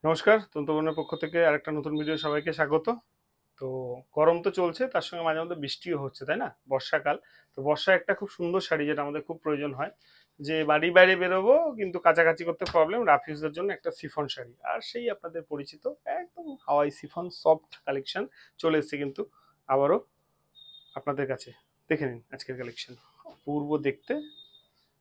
নমস্কার, তন্তুবনের পক্ষ থেকে আরেকটা নতুন ভিডিও সবাইকে স্বাগত। তো গরম তো চলছে, তার সঙ্গে মাঝে মধ্যে বৃষ্টিও হচ্ছে, তাই না? বর্ষাকাল। তো বর্ষায় একটা খুব সুন্দর শাড়ি যেটা আমাদের খুব প্রয়োজন হয়, যে বাড়ি বাইরে বেরোবো কিন্তু কাছাকাছি করতে প্রবলেম, রাফ ইউজের জন্য একটা সিফন শাড়ি। আর সেই আপনাদের পরিচিত একদম হাওয়াই সিফন সফট কালেকশন চলে এসেছে কিন্তু আবারও আপনাদের কাছে। দেখে নিন আজকের কালেকশন, অপূর্ব দেখতে।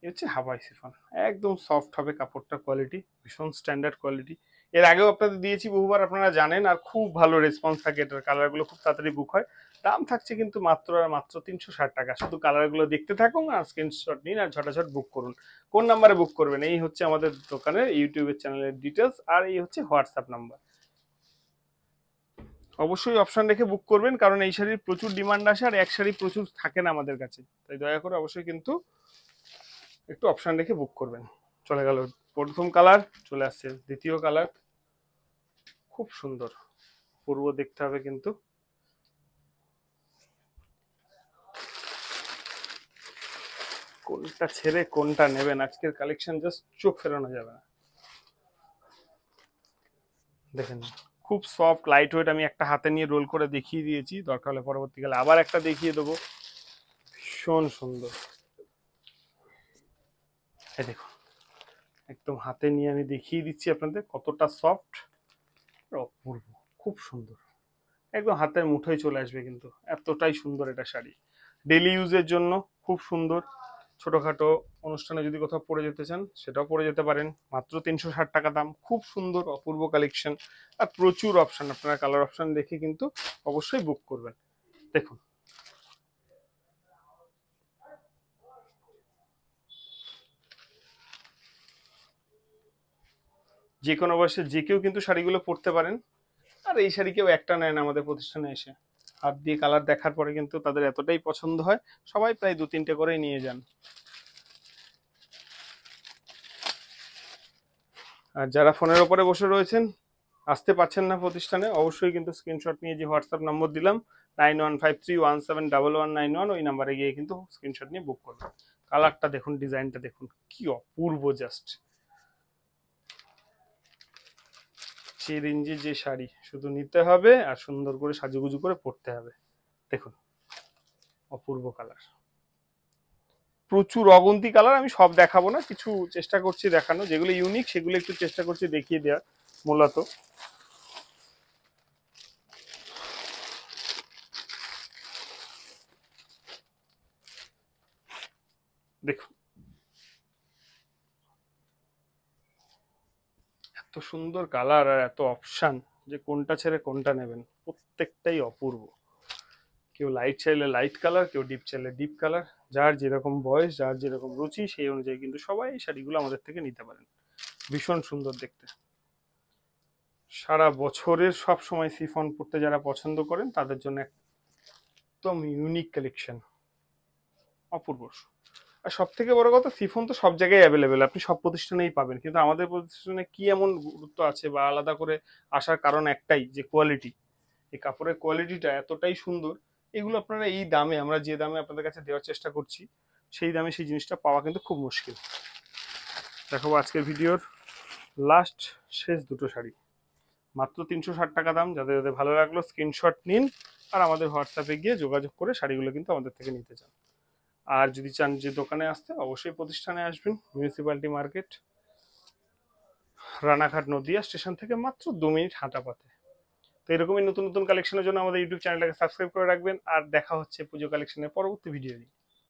এ হচ্ছে হাওয়াই সিফন, একদম সফট হবে কাপড়টা, কোয়ালিটি ভীষণ স্ট্যান্ডার্ড কোয়ালিটি। এর আগেও আপনাদের দিয়েছি বহুবার, আপনারা জানেন, আর খুব ভালো রেসপন্স থাকে। এটার কালারগুলো খুব তাড়াতাড়ি বুক হয়। দাম থাকছে কিন্তু মাত্র আর মাত্র 360 টাকা। শুধু কালারগুলো দেখতে থাকুন আর স্ক্রিনশট নিন আর ঝটাঝট বুক করুন। কোন নাম্বারে বুক করবেন? এই হচ্ছে আমাদের দোকানের ইউটিউবের চ্যানেলের ডিটেলস, আর এই হচ্ছে হোয়াটসঅ্যাপ নাম্বার। অবশ্যই অপশন রেখে বুক করবেন, কারণ এই শাড়ির প্রচুর ডিমান্ড আসে আর এক শাড়ি প্রচুর থাকে না আমাদের কাছে। তাই দয়া করে অবশ্যই কিন্তু একটু অপশন রেখে বুক করবেন। চলে গেল প্রথম কালার, চলে আসছে দ্বিতীয় কালার। খুব সুন্দর পূর্ব দেখতে হবে কিন্তু। কোনটা ছেড়ে কোনটা নেবেন, আজকের কালেকশন জাস্ট চোখ ফেরানো যাবে না। দেখেন, খুব সফট লাইট ওয়েট। আমি একটা হাতে নিয়ে রোল করে দেখিয়ে দিয়েছি, দরকার হলে পরবর্তীকালে আবার একটা দেখিয়ে দেবো। ভীষণ সুন্দর। এই দেখুন, একদম হাতে নিয়ে আমি দেখিয়ে দিচ্ছি আপনাদের কতটা সফট, অপূর্ব, খুব সুন্দর। একদম হাতের মুঠোয় চলে আসবে কিন্তু, এতটাই সুন্দর এটা শাড়ি। ডেলি ইউজের জন্য খুব সুন্দর। ছোটখাটো অনুষ্ঠানে যদি কোথাও পরে যেতে চান সেটাও পরে যেতে পারেন। মাত্র 360 টাকা দাম। খুব সুন্দর অপূর্ব কালেকশন, আর প্রচুর অপশন। আপনারা কালার অপশন দেখে কিন্তু অবশ্যই বুক করবেন। দেখুন, যে কোনো বয়সে যে কেউ কিন্তু শাড়িগুলো পরতে পারেন। আর এই শাড়ি কেউ একটা নেয় না আমাদের প্রতিষ্ঠানে এসে, হাত দিয়ে কালার দেখার পরে কিন্তু তাদের এতটাই পছন্দ হয়, সবাই প্রায় 2-3টে করেই নিয়ে যান। আর যারা ফোনের ওপরে বসে রয়েছেন, আসতে পারছেন না প্রতিষ্ঠানে, অবশ্যই কিন্তু স্ক্রিনশট নিয়ে যে হোয়াটসঅ্যাপ নম্বর দিলাম 9153171191, ওই নাম্বারে গিয়ে কিন্তু স্ক্রিনশট নিয়ে বুক করবেন। কালারটা দেখুন, ডিজাইনটা দেখুন, কি অপূর্ব। জাস্ট যে রেঞ্জে যে শাড়ি, শুধু নিতে হবে আর সুন্দর করে সাজুগুজু করে পরতে হবে। দেখুন, অপূর্ব কালার, প্রচুর অগন্তি কালার। আমি সব দেখাবো না, কিছু চেষ্টা করছি দেখানো, যেগুলো ইউনিক সেগুলো একটু চেষ্টা করছি দেখিয়ে দেওয়ার মূলত। দেখুন, এত সুন্দর কালার আর এত অপশান, যে কোনটা ছেড়ে কোনটা নেবেন, প্রত্যেকটাই অপূর্ব। কেউ লাইট চাইলে লাইট কালার, কেউ ডিপ চাইলে ডিপ কালার। যার যেরকম বয়স, যার যেরকম রুচি, সেই অনুযায়ী কিন্তু সবাই এই শাড়িগুলো আমাদের থেকে নিতে পারেন। ভীষণ সুন্দর দেখতে। সারা বছরের সব সময় সিফন পরতে যারা পছন্দ করেন তাদের জন্য একদম ইউনিক কালেকশন, অপূর্ব। আর সব থেকে বড় কথা, সিফন তো সব জায়গায় অ্যাভেলেবেল, আপনি সব প্রতিষ্ঠানেই পাবেন। কিন্তু আমাদের প্রতিষ্ঠানে কি এমন গুরুত্ব আছে বা আলাদা করে আসার কারণ একটাই, যে কোয়ালিটি। এই কাপড়ের কোয়ালিটিটা এতটাই সুন্দর। এগুলো আপনারা এই দামে, আমরা যে দামে আপনাদের কাছে দেওয়ার চেষ্টা করছি, সেই দামে সেই জিনিসটা পাওয়া কিন্তু খুব মুশকিল। দেখাবো আজকের ভিডিওর লাস্ট শেষ দুটো শাড়ি, মাত্র 360 টাকা দাম। যাদের যাদের ভালো লাগলো স্ক্রিনশট নিন, আর আমাদের হোয়াটসঅ্যাপে গিয়ে যোগাযোগ করে শাড়িগুলো কিন্তু আমাদের থেকে নিতে চান। আর যদি চান যে দোকানে আসতে, অবশ্যই প্রতিষ্ঠানে আসবেন, municipality market, Ranaghat Nadia station থেকে মাত্র 2 মিনিট হাঁটা পথে। তো এরকমই নতুন নতুন কালেকশনের জন্য আমাদের ইউটিউব চ্যানেলটাকে সাবস্ক্রাইব করে রাখবেন। আর দেখা হচ্ছে পুজো কালেকশনের পরবর্তী ভিডিও।